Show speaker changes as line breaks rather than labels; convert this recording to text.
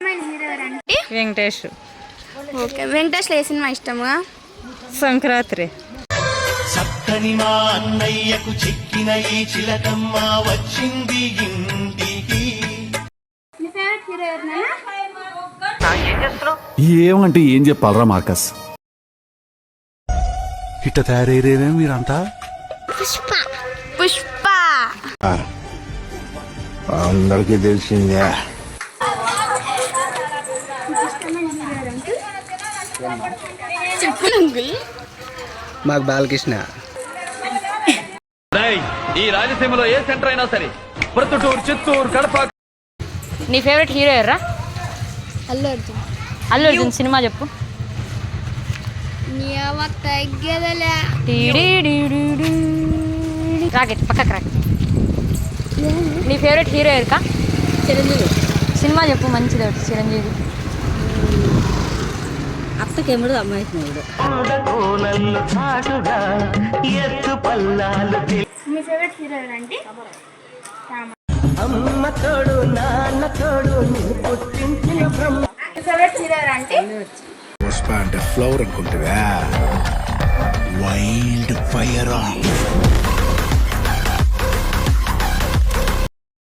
Hero ఎవరంటే
Venkatesh.
Okay, వెంకటేష్లో ఏ cinema ఇష్టముగా?
Sankranti.
చక్కని మా అన్నయ్యకు చిక్కిన ఈ చిలకమ్మ వచ్చింది ఇంటికి.
మీ ఫేవరెట్ హీరో ఎవరినైనా?
ఏమంటే ఏం చెప్పాలరా మార్కస్? ఇట్ట తయారయ్యేదే మీరంతా.
పుష్ప.
అందరికీ తెలిసిందే.
చెప్పు అంకుల్.
మాకు బాలకృష్ణ.
ఈ రాయలసీమలో ఏ సెంటర్ అయినా సరే, ప్రొద్దుటూరు, చిత్తూరు, కడప.
నీ ఫేవరెట్ హీరో ఎవరా?
అల్లు అర్జున్.
అల్లు అర్జున్ సినిమా చెప్పు. రాకెట్ పక్కకు రాకెట్. నీ ఫేవరెట్ హీరో ఎవరికా?
చిరంజీవి.
సినిమా చెప్పు మంచిది ఒకటి. చిరంజీవి.
అత్తకెముడు అమ్మాయికుడు.
మీ ఫేవరెట్ హీరో ఎవరంటే? మీ ఫేవరెట్ హీరో ఎవరంటే?
పుష్ప అంటే ఫ్లవర్ అనుకుంటువా? Wild fire.